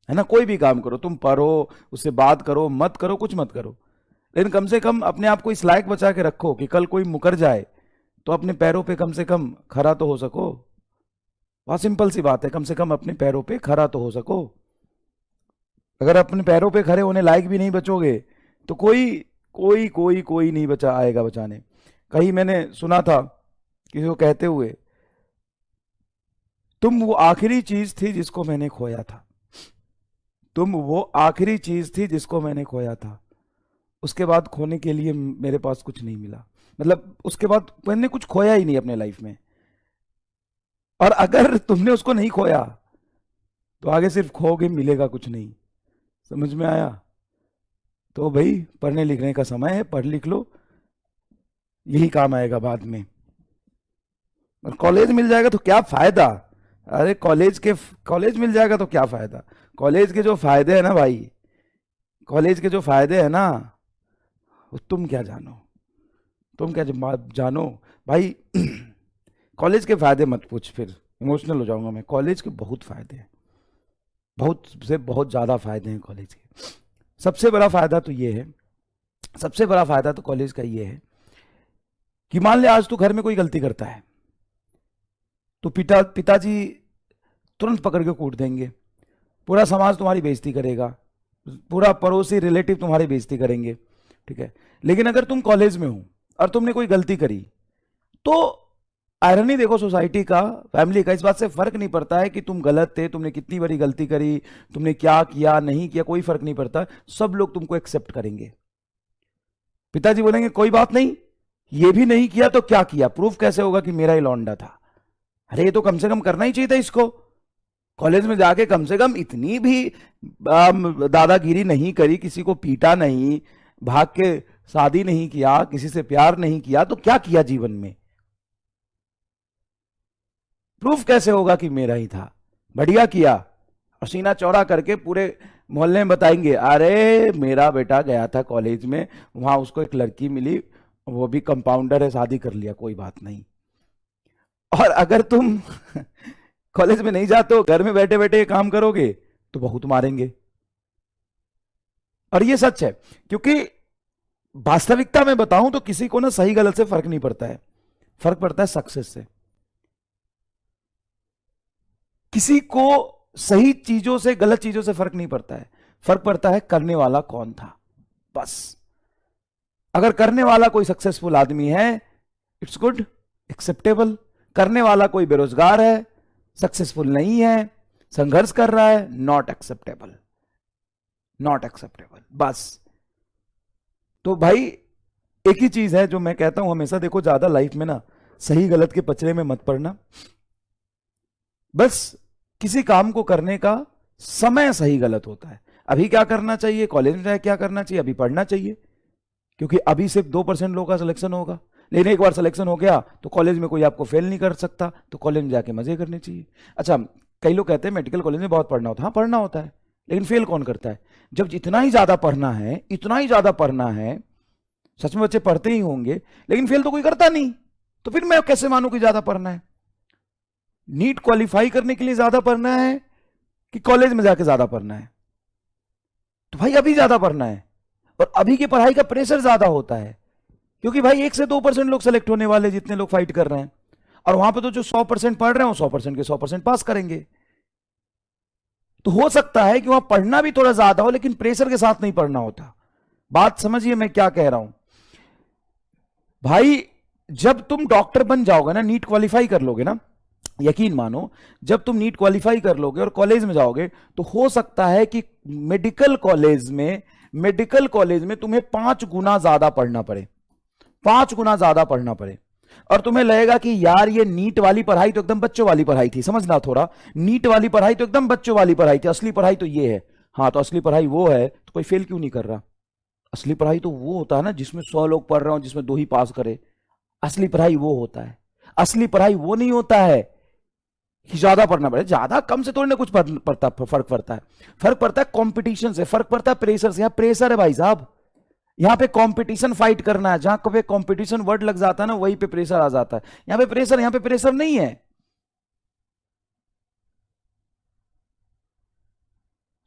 है ना। कोई भी काम करो, तुम पढ़ो, उससे बात करो, मत करो, कुछ मत करो, लेकिन कम से कम अपने आप को इस लायक बचा के रखो कि कल कोई मुकर जाए तो अपने पैरों पे कम से कम खड़ा तो हो सको। बहुत सिंपल सी बात है, कम से कम अपने पैरों पे खड़ा तो हो सको। अगर अपने पैरों पे खड़े होने लायक भी नहीं बचोगे तो कोई कोई कोई कोई नहीं बचा आएगा बचाने। कहीं मैंने सुना था किसी को कहते हुए, तुम वो आखिरी चीज थी जिसको मैंने खोया था, तुम वो आखिरी चीज थी जिसको मैंने खोया था, उसके बाद खोने के लिए मेरे पास कुछ नहीं मिला। मतलब उसके बाद मैंने कुछ खोया ही नहीं अपने लाइफ में। और अगर तुमने उसको नहीं खोया तो आगे सिर्फ खोगे, मिलेगा कुछ नहीं। समझ में आया? तो भाई पढ़ने लिखने का समय है, पढ़ लिख लो, यही काम आएगा बाद में। और कॉलेज मिल जाएगा तो क्या फायदा? अरे कॉलेज मिल जाएगा तो क्या फायदा? कॉलेज के जो फायदे हैं ना भाई, कॉलेज के जो फायदे हैं ना, वो तुम क्या जानो, तुम क्या जानो भाई। कॉलेज के फायदे मत पूछ, फिर इमोशनल हो जाऊंगा मैं। कॉलेज के बहुत फायदे हैं, बहुत से बहुत ज्यादा फायदे हैं कॉलेज के। सबसे बड़ा फायदा तो ये है, सबसे बड़ा फायदा तो कॉलेज का ये है कि मान ले आज तू घर में कोई गलती करता है तो पिताजी तुरंत पकड़ के कूट देंगे, पूरा समाज तुम्हारी बेइज्जती करेगा, पूरा पड़ोसी रिलेटिव तुम्हारी बेइज्जती करेंगे, ठीक है। लेकिन अगर तुम कॉलेज में हो और तुमने कोई गलती करी तो आयरनी देखो सोसाइटी का, फैमिली का, इस बात से फर्क नहीं पड़ता है कि तुम गलत थे, तुमने कितनी बड़ी गलती करी, तुमने क्या किया नहीं किया, कोई फर्क नहीं पड़ता। सब लोग तुमको एक्सेप्ट करेंगे। पिताजी बोलेंगे कोई बात नहीं, ये भी नहीं किया तो क्या किया, प्रूफ कैसे होगा कि मेरा ही लौंडा था? अरे ये तो कम से कम करना ही चाहिए था इसको। कॉलेज में जाके कम से कम इतनी भी दादागिरी नहीं करी, किसी को पीटा नहीं, भाग के शादी नहीं किया, किसी से प्यार नहीं किया, तो क्या किया जीवन में? प्रूफ कैसे होगा कि मेरा ही था? बढ़िया किया, और सीना चौड़ा करके पूरे मोहल्ले में बताएंगे, अरे मेरा बेटा गया था कॉलेज में, वहां उसको एक लड़की मिली, वो भी कंपाउंडर है, शादी कर लिया, कोई बात नहीं। और अगर तुम कॉलेज में नहीं जाते हो, घर में बैठे बैठे काम करोगे तो बहुत मारेंगे। और ये सच है, क्योंकि वास्तविकता में बताऊं तो किसी को ना सही गलत से फर्क नहीं पड़ता है, फर्क पड़ता है सक्सेस से। किसी को सही चीजों से गलत चीजों से फर्क नहीं पड़ता है, फर्क पड़ता है करने वाला कौन था, बस। अगर करने वाला कोई सक्सेसफुल आदमी है, इट्स गुड, एक्सेप्टेबल। करने वाला कोई बेरोजगार है, सक्सेसफुल नहीं है, संघर्ष कर रहा है, नॉट एक्सेप्टेबल, नॉट एक्सेप्टेबल, बस। तो भाई एक ही चीज है जो मैं कहता हूं हमेशा, देखो ज्यादा लाइफ में ना सही गलत के पचड़े में मत पड़ना। बस किसी काम को करने का समय सही गलत होता है। अभी क्या करना चाहिए, कॉलेज में जाए क्या करना चाहिए, अभी पढ़ना चाहिए, क्योंकि अभी सिर्फ 2% लोगों का सिलेक्शन होगा। लेकिन एक बार सिलेक्शन हो गया तो कॉलेज में कोई आपको फेल नहीं कर सकता, तो कॉलेज में जाके मजे करने चाहिए। अच्छा, कई लोग कहते हैं मेडिकल कॉलेज में बहुत पढ़ना होता है। हाँ पढ़ना होता है, लेकिन फेल कौन करता है? जब जितना ही ज्यादा पढ़ना है, इतना ही ज्यादा पढ़ना है, सच में बच्चे पढ़ते ही होंगे, लेकिन फेल तो कोई करता नहीं, तो फिर मैं कैसे मानूं कि ज्यादा पढ़ना है? नीट क्वालिफाई करने के लिए ज्यादा पढ़ना है कि कॉलेज में जाके ज्यादा पढ़ना है? तो भाई अभी ज्यादा पढ़ना है, और अभी की पढ़ाई का प्रेशर ज्यादा होता है, क्योंकि भाई 1 से 2% लोग सेलेक्ट होने वाले, जितने लोग फाइट कर रहे हैं, और वहां पे तो जो 100% पढ़ रहे हैं वो 100% के 100% पास करेंगे। तो हो सकता है कि वहां पढ़ना भी थोड़ा ज्यादा हो, लेकिन प्रेशर के साथ नहीं पढ़ना होता। बात समझिए मैं क्या कह रहा हूं भाई। जब तुम डॉक्टर बन जाओगे ना, नीट क्वालिफाई कर लोगे ना, यकीन मानो जब तुम नीट क्वालिफाई कर लोगे और कॉलेज में जाओगे, तो हो सकता है कि मेडिकल कॉलेज में तुम्हें 5 गुना ज्यादा पढ़ना पड़े, 5 गुना ज्यादा पढ़ना पड़े। और तुम्हें लगेगा कि यार ये नीट वाली पढ़ाई तो एकदम बच्चों वाली पढ़ाई थी, समझना थोड़ा, नीट वाली पढ़ाई तो एकदम बच्चों वाली पढ़ाई थी, असली पढ़ाई तो ये है। हाँ तो असली पढ़ाई वो है तो कोई फेल क्यों नहीं कर रहा? असली पढ़ाई तो वो होता है ना जिसमें 100 लोग पढ़ रहे हो, जिसमें 2 ही पास करे। असली पढ़ाई वो होता है। असली पढ़ाई वो नहीं होता है कि ज्यादा पढ़ना पड़े, ज्यादा कम से थोड़ी ना कुछ पड़ता, फर्क पड़ता है। फर्क पड़ता है कंपटीशन से, फर्क पड़ता है प्रेशर से। यहाँ प्रेशर है भाई साहब, यहाँ पे कंपटीशन फाइट करना है। जहां कभी कंपटीशन वर्ड लग जाता है ना, वहीं पे प्रेशर आ जाता है। यहाँ पे प्रेशर नहीं है।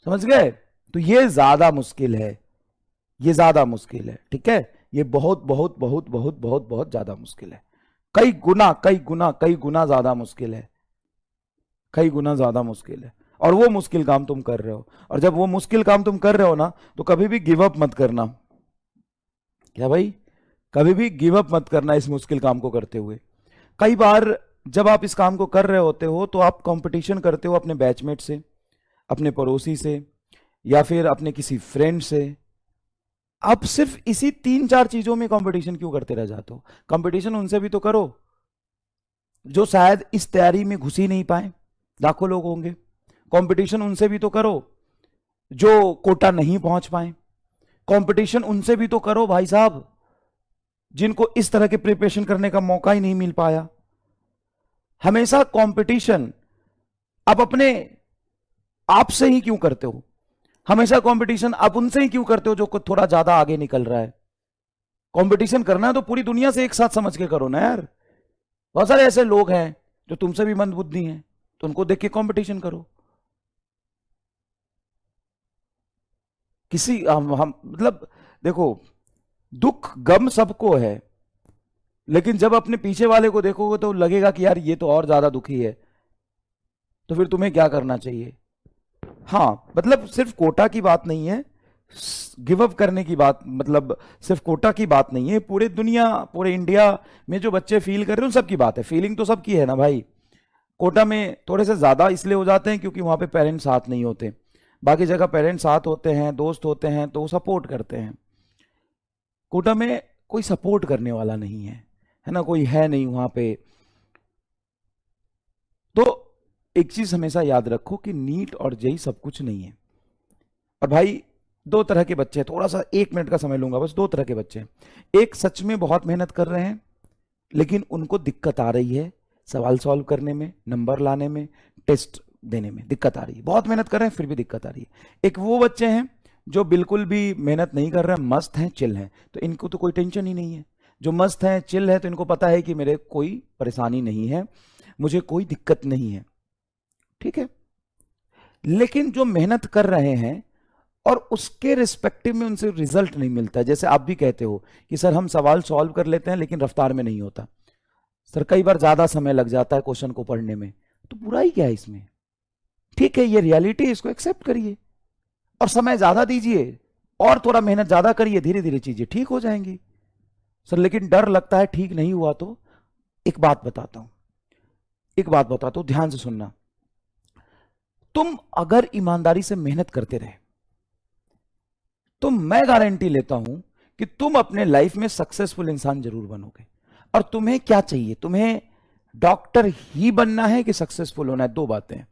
समझ गए? तो ये ज्यादा मुश्किल है, ये ज्यादा मुश्किल है, ठीक है? ये बहुत बहुत बहुत बहुत बहुत बहुत ज्यादा मुश्किल है, कई गुना कई गुना कई गुना ज्यादा मुश्किल है, कई गुना ज्यादा मुश्किल है। और वो मुश्किल काम तुम कर रहे हो, और जब वो मुश्किल काम तुम कर रहे हो ना, तो कभी भी गिव अप मत करना। क्या भाई? कभी भी गिव अप मत करना इस मुश्किल काम को करते हुए। कई बार जब आप इस काम को कर रहे होते हो तो आप कंपटीशन करते हो अपने बैचमेट से, अपने पड़ोसी से, या फिर अपने किसी फ्रेंड से। आप सिर्फ इसी 3-4 चीजों में कंपटीशन क्यों करते रह जाते हो? कंपटीशन उनसे भी तो करो जो शायद इस तैयारी में घुस ही नहीं पाए, लाखों लोग होंगे। कंपटीशन उनसे भी तो करो जो कोटा नहीं पहुंच पाए। कंपटीशन उनसे भी तो करो भाई साहब जिनको इस तरह के प्रिपरेशन करने का मौका ही नहीं मिल पाया। हमेशा कंपटीशन आप अपने आप से ही क्यों करते हो? हमेशा कंपटीशन आप उनसे ही क्यों करते हो जो थोड़ा ज्यादा आगे निकल रहा है? कंपटीशन करना है तो पूरी दुनिया से एक साथ समझ के करो ना यार। बहुत सारे ऐसे लोग हैं जो तुमसे भी मंदबुद्धि हैं, तो उनको देख के कंपटीशन करो। किसी हम मतलब देखो, दुख गम सबको है, लेकिन जब अपने पीछे वाले को देखोगे तो लगेगा कि यार ये तो और ज्यादा दुखी है, तो फिर तुम्हें क्या करना चाहिए? हाँ, मतलब सिर्फ कोटा की बात नहीं है, गिव अप करने की बात, मतलब सिर्फ कोटा की बात नहीं है, पूरे दुनिया पूरे इंडिया में जो बच्चे फील कर रहे हैं उन सबकी बात है। फीलिंग तो सबकी है ना भाई। कोटा में थोड़े से ज्यादा इसलिए हो जाते हैं क्योंकि वहां पे पेरेंट्स साथ नहीं होते। बाकी जगह पेरेंट्स साथ होते हैं, दोस्त होते हैं, तो वो सपोर्ट करते हैं। कोटा में कोई सपोर्ट करने वाला नहीं है ना, कोई है नहीं वहां पे। तो एक चीज हमेशा याद रखो कि नीट और जेई सब कुछ नहीं है। और भाई दो तरह के बच्चे हैं, थोड़ा सा 1 मिनट का समय लूंगा बस। दो तरह के बच्चे हैं, एक सच में बहुत मेहनत कर रहे हैं लेकिन उनको दिक्कत आ रही है सवाल सॉल्व करने में, नंबर लाने में, टेस्ट देने में दिक्कत आ रही है, बहुत मेहनत कर रहे हैं फिर भी दिक्कत आ रही है। एक वो बच्चे हैं जो बिल्कुल भी मेहनत नहीं कर रहे हैं, मस्त हैं, चिल हैं, तो इनको तो कोई टेंशन ही नहीं है। जो मस्त हैं, चिल है, तो इनको पता है कि मेरे कोई परेशानी नहीं है, मुझे कोई दिक्कत नहीं है, ठीक है। लेकिन जो मेहनत कर रहे हैं और उसके रिस्पेक्टिव में उनसे रिजल्ट नहीं मिलता, जैसे आप भी कहते हो कि सर हम सवाल सॉल्व कर लेते हैं लेकिन रफ्तार में नहीं होता, सर कई बार ज्यादा समय लग जाता है क्वेश्चन को पढ़ने में, तो बुराई क्या है इसमें? ठीक है, ये रियलिटी, इसको एक्सेप्ट करिए और समय ज्यादा दीजिए और थोड़ा मेहनत ज्यादा करिए, धीरे धीरे चीजें ठीक हो जाएंगी। सर लेकिन डर लगता है ठीक नहीं हुआ तो? एक बात बताता हूं, एक बात बताता हूं, ध्यान से सुनना। तुम अगर ईमानदारी से मेहनत करते रहे तो मैं गारंटी लेता हूं कि तुम अपने लाइफ में सक्सेसफुल इंसान जरूर बनोगे। और तुम्हें क्या चाहिए? तुम्हें डॉक्टर ही बनना है कि सक्सेसफुल होना है? दो बातें हैं।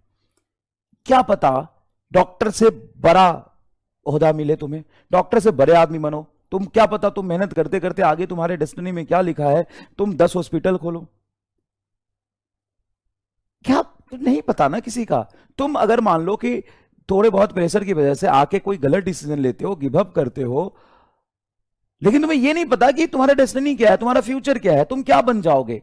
क्या पता डॉक्टर से बड़ा ओहदा मिले तुम्हें, डॉक्टर से बड़े आदमी बनो। तुम क्या पता, तुम मेहनत करते करते आगे तुम्हारे डेस्टिनी में क्या लिखा है, तुम 10 हॉस्पिटल खोलो, क्या नहीं पता ना किसी का। तुम अगर मान लो कि थोड़े बहुत प्रेशर की वजह से आके कोई गलत डिसीजन लेते हो, गिव अप करते हो, लेकिन तुम्हें यह नहीं पता कि तुम्हारा डेस्टिनी क्या है, तुम्हारा फ्यूचर क्या है, तुम क्या बन जाओगे।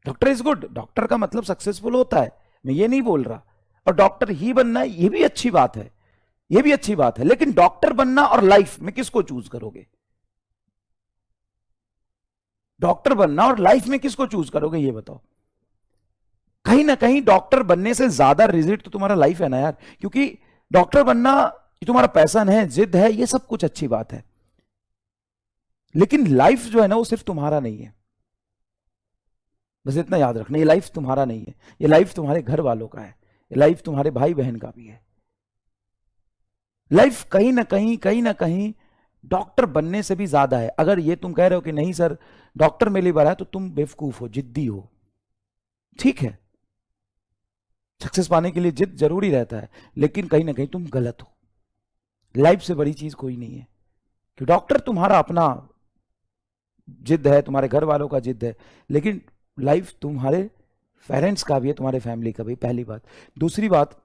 डॉक्टर इज गुड, डॉक्टर का मतलब सक्सेसफुल होता है, मैं ये नहीं बोल रहा। और डॉक्टर ही बनना ये भी अच्छी बात है, ये भी अच्छी बात है, लेकिन डॉक्टर बनना और लाइफ में किसको चूज करोगे? डॉक्टर बनना और लाइफ में किसको चूज करोगे ये बताओ। कहीं ना कहीं डॉक्टर बनने से ज्यादा रिजल्ट तो तुम्हारा लाइफ है ना यार, क्योंकि डॉक्टर बनना ये तुम्हारा पैशन है, जिद है, ये सब कुछ अच्छी बात है, लेकिन लाइफ जो है ना वो सिर्फ तुम्हारा नहीं है। बस इतना याद रखना, ये लाइफ तुम्हारा नहीं है, ये लाइफ तुम्हारे घर वालों का है, ये लाइफ तुम्हारे भाई बहन का भी है। लाइफ कहीं ना कहीं डॉक्टर बनने से भी ज्यादा है। अगर ये तुम कह रहे हो कि नहीं सर डॉक्टर मेरे लिए बना है, तो तुम बेवकूफ हो, जिद्दी हो, ठीक है। सक्सेस पाने के लिए जिद जरूरी रहता है, लेकिन कहीं ना कहीं तुम गलत हो। लाइफ से बड़ी चीज कोई नहीं है, कि डॉक्टर तुम्हारा अपना जिद है, तुम्हारे घर वालों का जिद है, लेकिन लाइफ तुम्हारे पेरेंट्स का भी है, तुम्हारे फैमिली का भी, पहली बात। दूसरी बात,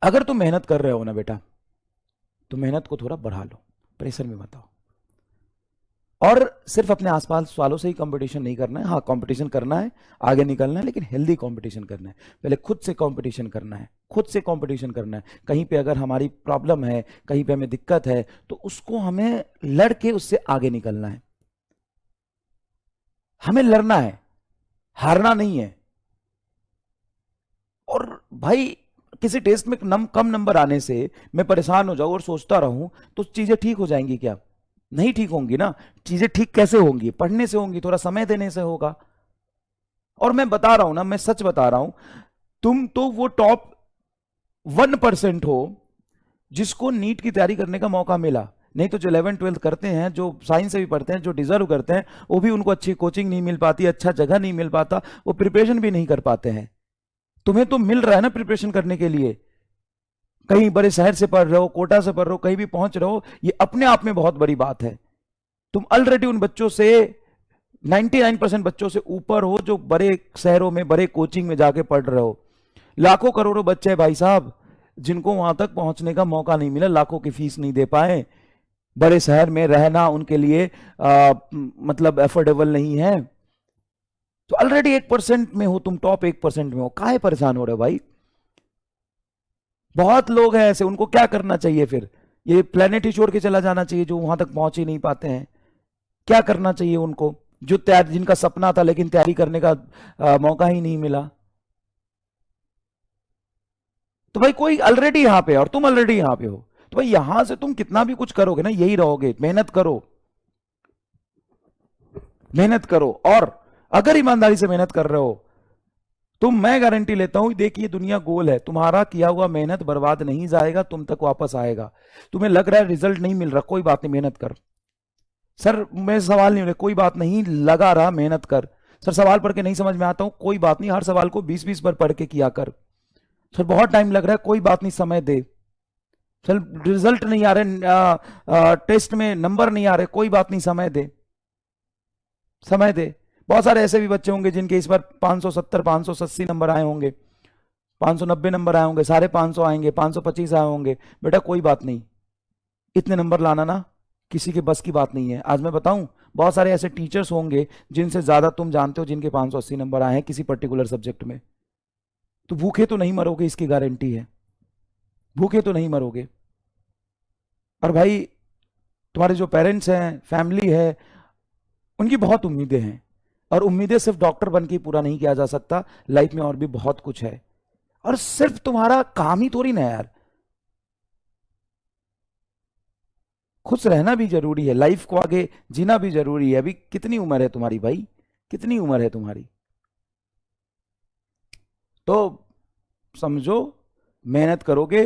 अगर तुम मेहनत कर रहे हो ना बेटा, तो मेहनत को थोड़ा बढ़ा लो, प्रेशर में मत आओ। और सिर्फ अपने आसपास वालों से ही कंपटीशन नहीं करना है, हाँ कंपटीशन करना है, आगे निकलना है, लेकिन हेल्दी कंपटीशन करना है। पहले खुद से कंपटीशन करना है, खुद से कंपटीशन करना है। कहीं पे अगर हमारी प्रॉब्लम है, कहीं पे हमें दिक्कत है, तो उसको हमें लड़के उससे आगे निकलना है। हमें लड़ना है, हारना नहीं है। और भाई किसी टेस्ट में कम नंबर आने से मैं परेशान हो जाऊं और सोचता रहूं तो चीजें ठीक हो जाएंगी क्या? नहीं ठीक होंगी ना। चीजें ठीक कैसे होंगी? पढ़ने से होंगी, थोड़ा समय देने से होगा। और मैं बता रहा हूं ना, मैं सच बता रहा हूं, तुम तो वो टॉप 1% हो जिसको नीट की तैयारी करने का मौका मिला। नहीं तो जो 11th-12th करते हैं, जो साइंस से भी पढ़ते हैं, जो डिजर्व करते हैं, वो भी उनको अच्छी कोचिंग नहीं मिल पाती, अच्छा जगह नहीं मिल पाता, वो प्रिपरेशन भी नहीं कर पाते हैं। तुम्हें तो मिल रहा है ना प्रिपरेशन करने के लिए। कहीं बड़े शहर से पढ़ रहे हो, कोटा से पढ़ रहे हो, कहीं भी पहुंच रहे हो, ये अपने आप में बहुत बड़ी बात है। तुम ऑलरेडी उन बच्चों से 99% बच्चों से ऊपर हो जो बड़े शहरों में, बड़े कोचिंग में जाके पढ़ रहे हो। लाखों करोड़ों बच्चे हैं भाई साहब जिनको वहां तक पहुंचने का मौका नहीं मिला, लाखों की फीस नहीं दे पाए, बड़े शहर में रहना उनके लिए मतलब एफोर्डेबल नहीं है। तो ऑलरेडी 1% में हो तुम, टॉप 1% में हो, काहे परेशान हो रहे हो भाई? बहुत लोग हैं ऐसे, उनको क्या करना चाहिए फिर? ये प्लेनेट ही छोड़ के चला जाना चाहिए जो वहां तक पहुंच ही नहीं पाते हैं। क्या करना चाहिए उनको, जो तैयारी, जिनका सपना था लेकिन तैयारी करने का मौका ही नहीं मिला? तो भाई कोई ऑलरेडी यहां पे है और तुम ऑलरेडी यहां पे हो, तो भाई यहां से तुम कितना भी कुछ करोगे ना, यही रहोगे। मेहनत करो, मेहनत करो। और अगर ईमानदारी से मेहनत कर रहे हो तो मैं गारंटी लेता हूं, देखिए दुनिया गोल है, तुम्हारा किया हुआ मेहनत बर्बाद नहीं जाएगा, तुम तक वापस आएगा। तुम्हें लग रहा है रिजल्ट नहीं मिल रहा, कोई बात नहीं, मेहनत कर। सर मैं सवाल नहीं हो रहे, कोई बात नहीं, लगा रहा, मेहनत कर। सर सवाल पढ़ के नहीं समझ में आता हूं, कोई बात नहीं, हर सवाल को 20-20 बार पढ़ के किया कर। सर बहुत टाइम लग रहा है, कोई बात नहीं, समय दे। सर रिजल्ट नहीं आ रहे, टेस्ट में नंबर नहीं आ रहे, कोई बात नहीं, समय दे, समय दे। बहुत सारे ऐसे भी बच्चे होंगे जिनके इस बार 570 580 नंबर आए होंगे, 590 नंबर आए होंगे, साढ़े 500 आएंगे, 525 आए होंगे। बेटा कोई बात नहीं, इतने नंबर लाना ना किसी के बस की बात नहीं है। आज मैं बताऊं, बहुत सारे ऐसे टीचर्स होंगे जिनसे ज्यादा तुम जानते हो जिनके 580 नंबर आए हैं किसी पर्टिकुलर सब्जेक्ट में। तो भूखे तो नहीं मरोगे, इसकी गारंटी है, भूखे तो नहीं मरोगे। और भाई तुम्हारे जो पेरेंट्स हैं, फैमिली है, उनकी बहुत उम्मीदें हैं, और उम्मीदें सिर्फ डॉक्टर बन के पूरा नहीं किया जा सकता, लाइफ में और भी बहुत कुछ है। और सिर्फ तुम्हारा काम ही थोड़ी ना यार, खुश रहना भी जरूरी है, लाइफ को आगे जीना भी जरूरी है। अभी कितनी उम्र है तुम्हारी भाई, कितनी उम्र है तुम्हारी? तो समझो, मेहनत करोगे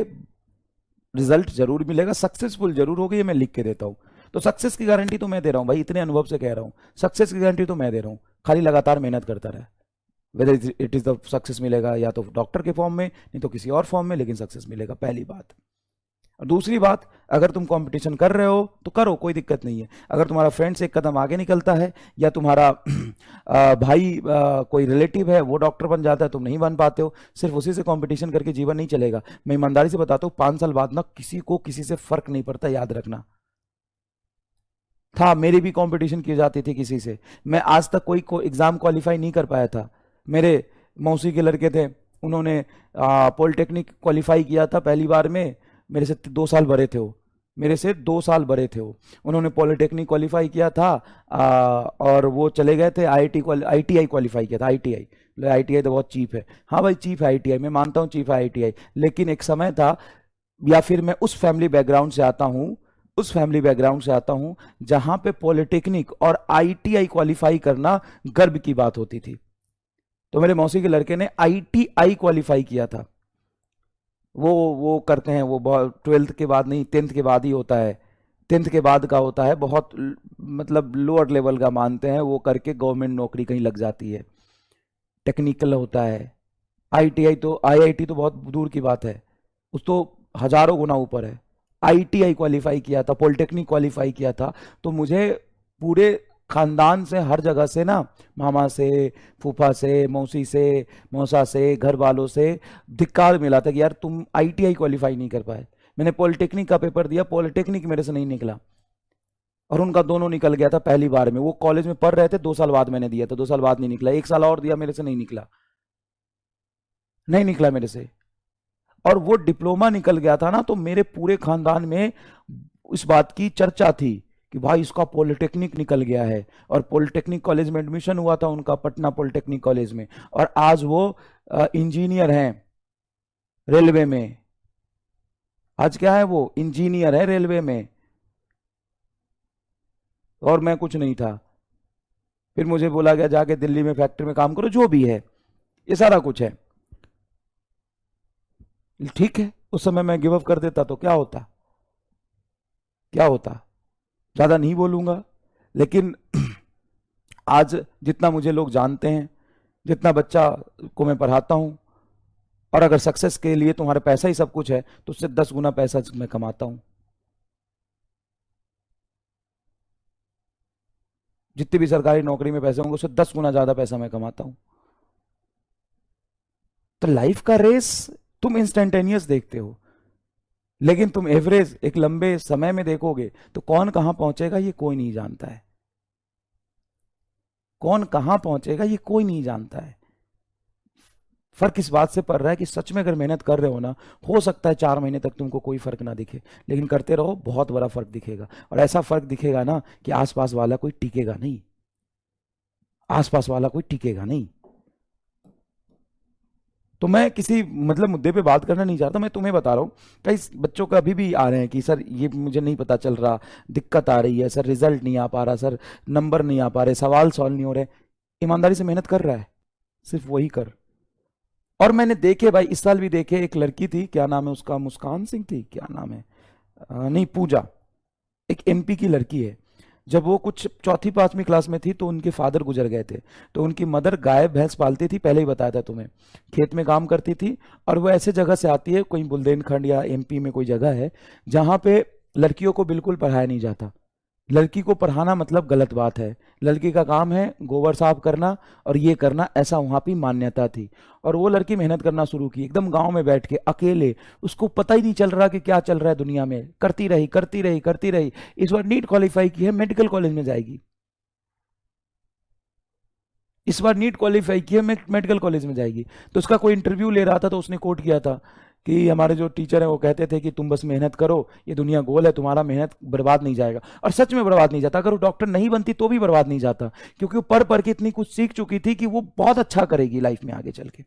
रिजल्ट जरूर मिलेगा, सक्सेसफुल जरूर होगी, ये मैं लिख के देता हूं। तो सक्सेस की गारंटी तो मैं दे रहा हूं भाई, इतने अनुभव से कह रहा हूं, सक्सेस की गारंटी तो मैं दे रहा हूं। खाली लगातार मेहनत करता रहे, whether it is the success मिलेगा या तो डॉक्टर के फॉर्म में, नहीं तो किसी और फॉर्म में, लेकिन सक्सेस मिलेगा, पहली बात। और दूसरी बात, अगर तुम कंपटीशन कर रहे हो तो करो, कोई दिक्कत नहीं है। अगर तुम्हारा फ्रेंड से एक कदम आगे निकलता है, या तुम्हारा भाई कोई रिलेटिव है वो डॉक्टर बन जाता है, तुम नहीं बन पाते हो, सिर्फ उसी से कंपटीशन करके जीवन नहीं चलेगा। मैं ईमानदारी से बताता हूँ, 5 साल बाद ना किसी को किसी से फर्क नहीं पड़ता, याद रखना। था, मेरी भी कंपटीशन की जाती थी किसी से, मैं आज तक कोई एग्जाम क्वालिफाई नहीं कर पाया था। मेरे मौसी के लड़के थे, उन्होंने पॉलिटेक्निक क्वालिफाई किया था पहली बार में, मेरे से 2 साल बड़े थे वो, मेरे से 2 साल बड़े थे वो। उन्होंने पॉलिटेक्निक क्वालिफाई किया था, और वो चले गए थे आईटीआई क्वालिफाई किया था, आईटीआई। आईटीआई तो बहुत चीप है, हाँ भाई चीप है आईटीआई, मैं मानता हूँ चीप है आईटीआई, लेकिन एक समय था, या फिर मैं उस फैमिली बैकग्राउंड से आता हूँ, उस फैमिली बैकग्राउंड से आता हूं जहां पे पॉलिटेक्निक और आईटीआई क्वालिफाई करना गर्व की बात होती थी। तो मेरे मौसी के लड़के ने आईटीआई क्वालिफाई किया था। वो करते हैं, वो 12th के बाद नहीं, 10th के बाद ही होता है, 10th के बाद का होता है, बहुत मतलब लोअर लेवल का मानते हैं, वो करके गवर्नमेंट नौकरी कहीं लग जाती है, टेक्निकल होता है। आईटीआई तो, आईआईटी तो बहुत दूर की बात है, उस तो हजारों गुना ऊपर है। आईटीआई क्वालिफाई किया था, पॉलिटेक्निक क्वालिफाई किया था, तो मुझे पूरे खानदान से, हर जगह से ना, मामा से, फूफा से, मौसी से, मौसा से, घर वालों से धिक्कार मिला था कि यार तुम आईटीआई क्वालिफाई नहीं कर पाए। मैंने पॉलिटेक्निक का पेपर दिया, पॉलिटेक्निक मेरे से नहीं निकला। और उनका दोनों निकल गया था पहली बार में। वो कॉलेज में पढ़ रहे थे, 2 साल बाद मैंने दिया था, 2 साल बाद नहीं निकला। 1 साल और दिया, मेरे से नहीं निकला, नहीं निकला मेरे से। और वो डिप्लोमा निकल गया था ना, तो मेरे पूरे खानदान में इस बात की चर्चा थी कि भाई इसका पॉलिटेक्निक निकल गया है। और पॉलिटेक्निक कॉलेज में एडमिशन हुआ था उनका, पटना पॉलिटेक्निक कॉलेज में, और आज वो इंजीनियर हैं रेलवे में। आज क्या है, वो इंजीनियर है रेलवे में, और मैं कुछ नहीं था। फिर मुझे बोला गया जाके दिल्ली में फैक्ट्री में काम करो, जो भी है ये सारा कुछ है। ठीक है, उस समय मैं गिव अप कर देता तो क्या होता, क्या होता। ज्यादा नहीं बोलूंगा, लेकिन आज जितना मुझे लोग जानते हैं, जितना बच्चा को मैं पढ़ाता हूं, और अगर सक्सेस के लिए तुम्हारा पैसा ही सब कुछ है, तो उससे 10 गुना पैसा मैं कमाता हूं। जितनी भी सरकारी नौकरी में पैसे होंगे, उससे 10 गुना ज्यादा पैसा मैं कमाता हूं। तो लाइफ का रेस तुम इंस्टेंटेनियस देखते हो, लेकिन तुम एवरेज एक लंबे समय में देखोगे तो कौन कहां पहुंचेगा ये कोई नहीं जानता है। कौन कहां पहुंचेगा ये कोई नहीं जानता है। फर्क इस बात से पड़ रहा है कि सच में अगर मेहनत कर रहे हो ना, हो सकता है 4 महीने तक तुमको कोई फर्क ना दिखे, लेकिन करते रहो, बहुत बड़ा फर्क दिखेगा। और ऐसा फर्क दिखेगा ना कि आसपास वाला कोई टिकेगा नहीं, आसपास वाला कोई टिकेगा नहीं। तो मैं किसी मतलब मुद्दे पे बात करना नहीं चाहता, मैं तुम्हें बता रहा हूँ। कई बच्चों का अभी भी आ रहे हैं कि सर ये मुझे नहीं पता चल रहा, दिक्कत आ रही है सर, रिजल्ट नहीं आ पा रहा सर, नंबर नहीं आ पा रहे, सवाल सॉल्व नहीं हो रहे। ईमानदारी से मेहनत कर रहा है, सिर्फ वही कर। और मैंने देखे भाई, इस साल भी देखे, एक लड़की थी, क्या नाम है उसका, मुस्कान सिंह थी, क्या नाम है, नहीं पूजा, एक एमपी की लड़की है। जब वो कुछ चौथी पांचवी क्लास में थी तो उनके फादर गुजर गए थे। तो उनकी मदर गाय भैंस पालती थी, पहले ही बताया था तुम्हें, खेत में काम करती थी। और वो ऐसे जगह से आती है, कोई बुंदेलखंड या एमपी में कोई जगह है जहाँ पे लड़कियों को बिल्कुल पढ़ाया नहीं जाता। लड़की को पढ़ाना मतलब गलत बात है, लड़की का काम है गोबर साफ करना और ये करना, ऐसा वहां पे मान्यता थी। और वो लड़की मेहनत करना शुरू की, एकदम गांव में बैठ के अकेले, उसको पता ही नहीं चल रहा कि क्या चल रहा है दुनिया में, करती रही करती रही करती रही। इस बार नीट क्वालिफाई की है, मेडिकल कॉलेज में जाएगी। इस बार नीट क्वालिफाई की है, मेडिकल कॉलेज में जाएगी। तो उसका कोई इंटरव्यू ले रहा था, तो उसने कोट किया था कि हमारे जो टीचर है वो कहते थे कि तुम बस मेहनत करो, ये दुनिया गोल है, तुम्हारा मेहनत बर्बाद नहीं जाएगा। और सच में बर्बाद नहीं जाता। अगर वो डॉक्टर नहीं बनती तो भी बर्बाद नहीं जाता, क्योंकि वो पढ़ पढ़ के इतनी कुछ सीख चुकी थी कि वो बहुत अच्छा करेगी लाइफ में आगे चल के।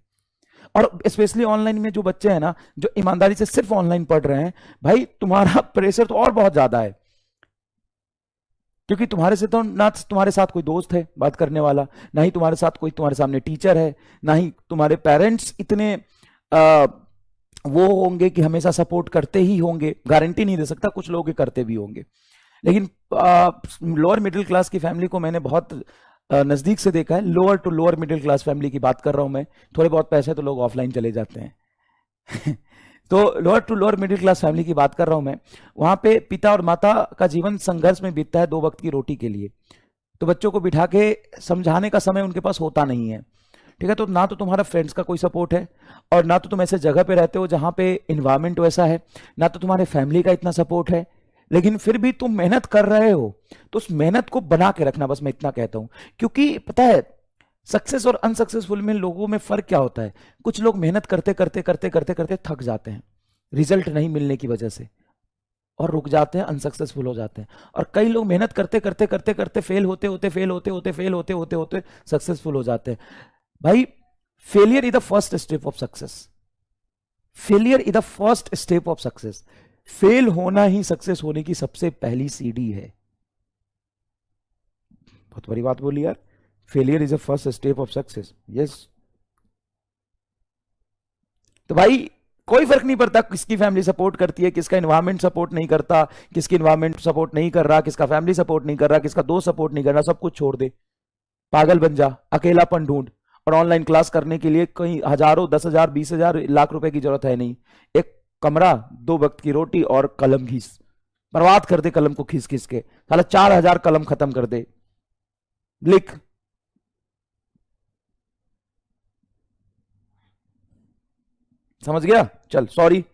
और स्पेशली ऑनलाइन में जो बच्चे हैं ना, जो ईमानदारी से सिर्फ ऑनलाइन पढ़ रहे हैं, भाई तुम्हारा प्रेशर तो और बहुत ज्यादा है, क्योंकि तुम्हारे से तो ना तुम्हारे साथ कोई दोस्त है बात करने वाला, ना ही तुम्हारे साथ कोई तुम्हारे सामने टीचर है, ना ही तुम्हारे पेरेंट्स इतने आ, वो होंगे कि हमेशा सपोर्ट करते ही होंगे। गारंटी नहीं दे सकता, कुछ लोग करते भी होंगे। लेकिन लोअर मिडिल क्लास की फैमिली को मैंने बहुत नजदीक से देखा है। Lower to lower middle class family की बात कर रहा हूं मैं। थोड़े बहुत पैसे तो लोग ऑफलाइन चले जाते हैं तो lower to lower middle class family की बात कर रहा हूं मैं। वहां पे पिता और माता का जीवन संघर्ष में बीतता है 2 वक्त की रोटी के लिए। तो बच्चों को बिठा के समझाने का समय उनके पास होता नहीं है। ठीक है, तो ना तो तुम्हारा फ्रेंड्स का कोई सपोर्ट है, और ना तो तुम ऐसे जगह पे रहते हो जहां पे इन्वायरमेंट वैसा है, ना तो तुम्हारे फैमिली का इतना सपोर्ट है। लेकिन फिर भी तुम मेहनत कर रहे हो, तो उस मेहनत को बना के रखना, बस मैं इतना कहता हूं। क्योंकि पता है, सक्सेस और अनसक्सेसफुल में लोगों में फर्क क्या होता है। कुछ लोग मेहनत करते करते करते करते करते थक जाते हैं रिजल्ट नहीं मिलने की वजह से, और रुक जाते हैं, अनसक्सेसफुल हो जाते हैं। और कई लोग मेहनत करते करते करते करते फेल होते होते फेल होते होते फेल होते होते होते सक्सेसफुल हो जाते हैं। भाई, failure is the first step of success. Failure is the first step of success. Fail होना ही सक्सेस होने की सबसे पहली सीढ़ी है। बहुत बड़ी बात बोली यार। Failure is the first step of success, yes. तो भाई, कोई फर्क नहीं पड़ता किसकी फैमिली सपोर्ट करती है, किसका इन्वायरमेंट सपोर्ट नहीं करता, किसकी इन्वायरमेंट सपोर्ट नहीं कर रहा, किसका फैमिली सपोर्ट नहीं कर रहा, किसका दोस्त सपोर्ट नहीं कर रहा, सब कुछ छोड़ दे, पागल बन जा, अकेलापन ढूंढ। और ऑनलाइन क्लास करने के लिए कहीं हजारों, 10,000, 20,000, लाख रुपए की जरूरत है नहीं। एक कमरा, 2 वक्त की रोटी और कलम घीस, बर्बाद कर दे कलम को खींच खींच के, साला 4,000 कलम खत्म कर दे, लिख। समझ गया? चल, सॉरी।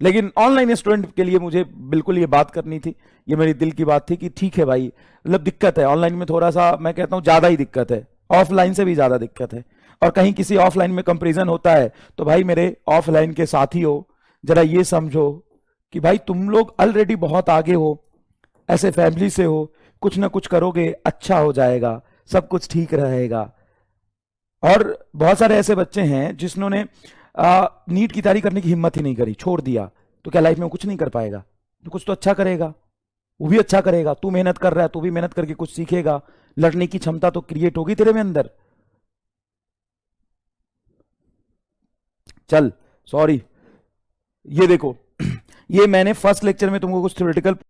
लेकिन ऑनलाइन स्टूडेंट के लिए मुझे बिल्कुल ये बात करनी थी, ये मेरी दिल की बात थी कि ठीक है भाई, मतलब दिक्कत है ऑनलाइन में, थोड़ा सा मैं कहता हूँ ज्यादा ही दिक्कत है, ऑफलाइन से भी ज्यादा दिक्कत है। और कहीं किसी ऑफलाइन में कंपैरिजन होता है तो भाई मेरे ऑफलाइन के साथी हो, जरा ये समझो कि भाई तुम लोग ऑलरेडी बहुत आगे हो, ऐसे फैमिली से हो, कुछ ना कुछ करोगे अच्छा हो जाएगा, सब कुछ ठीक रहेगा। और बहुत सारे ऐसे बच्चे हैं जिन्होंने नीट की तैयारी करने की हिम्मत ही नहीं करी, छोड़ दिया, तो क्या लाइफ में वो कुछ नहीं कर पाएगा? तो कुछ तो अच्छा करेगा, वो भी अच्छा करेगा। तू मेहनत कर रहा है, तू भी मेहनत करके कुछ सीखेगा, लड़ने की क्षमता तो क्रिएट होगी तेरे में अंदर। चल, सॉरी, ये देखो, ये मैंने फर्स्ट लेक्चर में तुमको कुछ थ्योरेटिकल